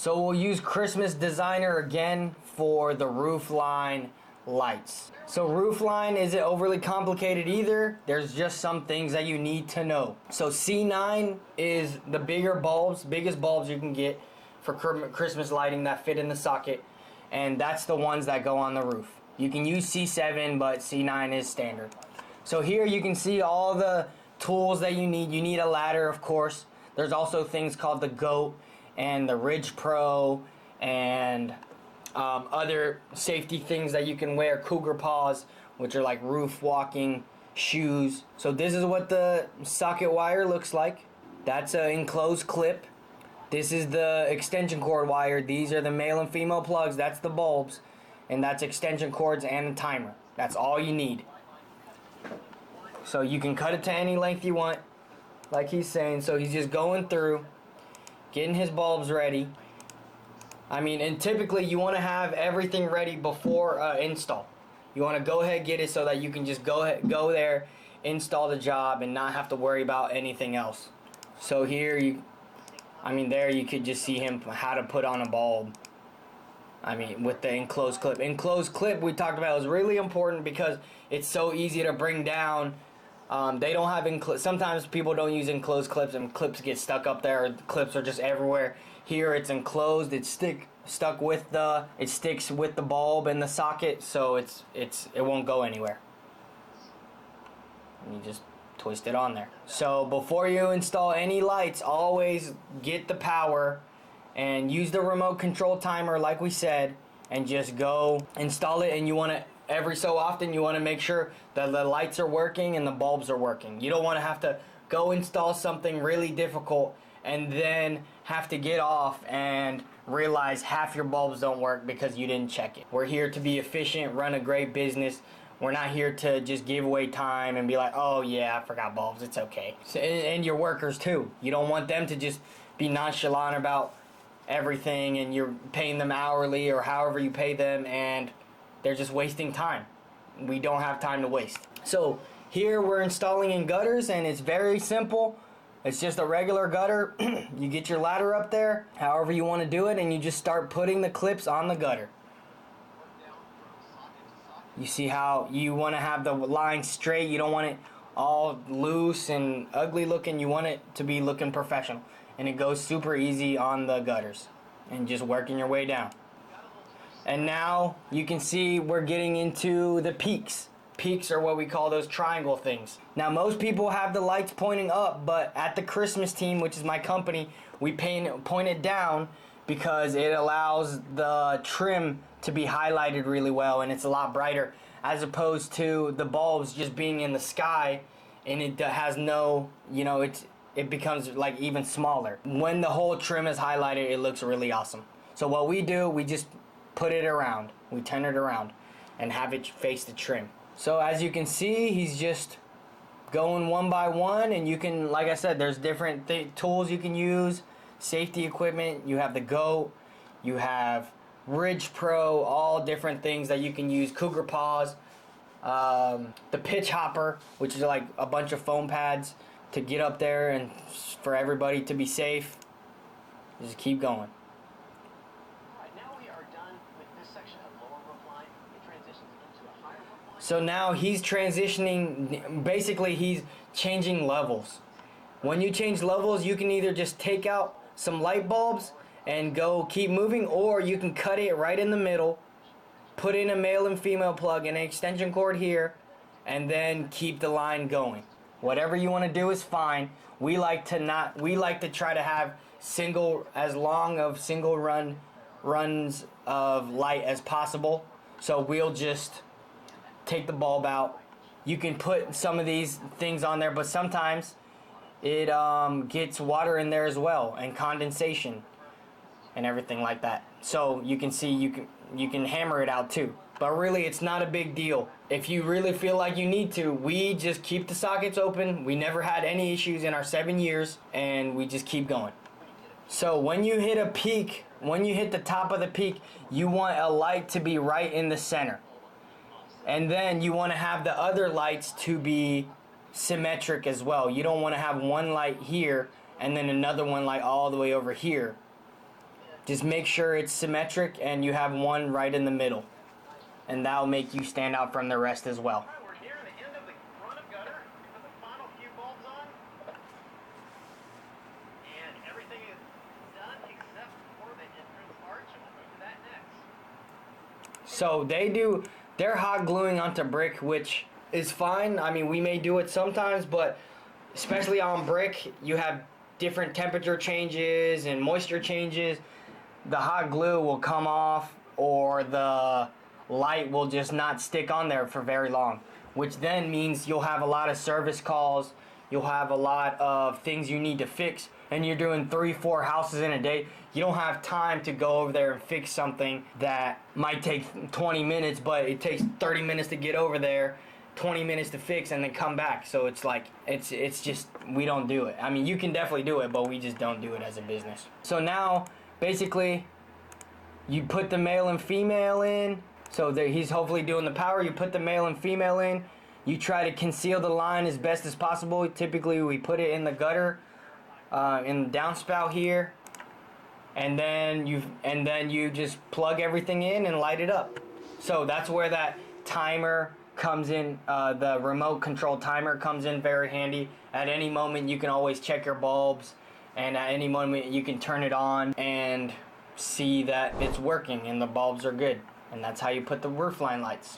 So we'll use Christmas Designer again for the roof line lights. So roof line isn't overly complicated either. There's just some things that you need to know. So C9 is the biggest bulbs you can get for Christmas lighting that fit in the socket. And that's the ones that go on the roof. You can use C7, but C9 is standard. So here you can see all the tools that you need. You need a ladder, of course. There's also things called the GOAT and the Ridge Pro and other safety things that you can wear, cougar paws, which are like roof walking shoes. So this is what the socket wire looks like. That's an enclosed clip. This is the extension cord wire. These are the male and female plugs. That's the bulbs. And that's extension cords and a timer. That's all you need. So you can cut it to any length you want, like he's saying. So he's just going through, getting his bulbs ready. I mean, and typically you want to have everything ready before install. You want to go ahead and get it so that you can just go there, install the job, and not have to worry about anything else. So here there you could just see him how to put on a bulb. I mean, with the enclosed clip. Enclosed clip we talked about was really important because it's so easy to bring down. They don't have sometimes people don't use enclosed clips and clips get stuck up there. Or clips are just everywhere. Here it's enclosed. It sticks with the bulb and the socket, so it won't go anywhere. And you just twist it on there. So before you install any lights, always get the power and use the remote control timer like we said, and just go install it. And you want to every so often you want to make sure that the lights are working and the bulbs are working. You don't want to have to go install something really difficult and then have to get off and realize half your bulbs don't work because you didn't check it. We're here to be efficient, run a great business. We're not here to just give away time and be like, oh yeah, I forgot bulbs, it's okay. So, and your workers too. You don't want them to just be nonchalant about everything and you're paying them hourly or however you pay them and they're just wasting time. We don't have time to waste. So here we're installing in gutters and it's very simple. It's just a regular gutter. You get your ladder up there, however you want to do it, and you just start putting the clips on the gutter. You see how you want to have the line straight. You don't want it all loose and ugly looking. You want it to be looking professional. And it goes super easy on the gutters. And just working your way down. And now you can see we're getting into the peaks. Peaks are what we call those triangle things. Now most people have the lights pointing up, but at the Christmas team, which is my company, we point it down because it allows the trim to be highlighted really well and it's a lot brighter as opposed to the bulbs just being in the sky and it has no, it becomes like even smaller. When the whole trim is highlighted, it looks really awesome. So what we do, we just put it around. We turn it around and have it face the trim. So as you can see, he's just going one by one, and you can, like I said, there's different tools you can use, safety equipment. You have the GOAT, you have Ridge Pro, all different things that you can use, cougar paws, the pitch hopper, which is like a bunch of foam pads to get up there and for everybody to be safe. Just keep going. So now he's transitioning, basically he's changing levels. When you change levels, you can either just take out some light bulbs and go keep moving, or you can cut it right in the middle, put in a male and female plug and an extension cord here, and then keep the line going. Whatever you want to do is fine. We like to try to have single runs of light as possible. So we'll just take the bulb out. You can put some of these things on there, but sometimes it gets water in there as well and condensation and everything like that. So you can see you can hammer it out too. But really it's not a big deal. If you really feel like you need to, we just keep the sockets open. We never had any issues in our 7 years and we just keep going. So when you hit a peak, when you hit the top of the peak, you want a light to be right in the center. And then you want to have the other lights to be symmetric as well. You don't want to have one light here and then another one light all the way over here. Just make sure it's symmetric and you have one right in the middle. And that'll make you stand out from the rest as well. We're here at the end of the run of gutter. We put the final few bulbs on. And everything is done except for the entrance arch, and we'll move to that next. So they're hot gluing onto brick, which is fine. I mean, we may do it sometimes, but especially on brick, you have different temperature changes and moisture changes. The hot glue will come off, or the light will just not stick on there for very long, which then means you'll have a lot of service calls, you'll have a lot of things you need to fix, and you're doing 3-4 houses in a day. You don't have time to go over there and fix something that might take 20 minutes, but it takes 30 minutes to get over there, 20 minutes to fix, and then come back. So it's like, it's just, we don't do it. I mean, you can definitely do it, but we just don't do it as a business. So now, basically, you put the male and female in. So he's hopefully doing the power. You put the male and female in. You try to conceal the line as best as possible. Typically, we put it in the gutter, in the downspout here, and then you just plug everything in and light it up. So that's where that timer comes in. The remote control timer comes in very handy. At any moment, you can always check your bulbs, and at any moment, you can turn it on and see that it's working and the bulbs are good. And that's how you put the roofline lights.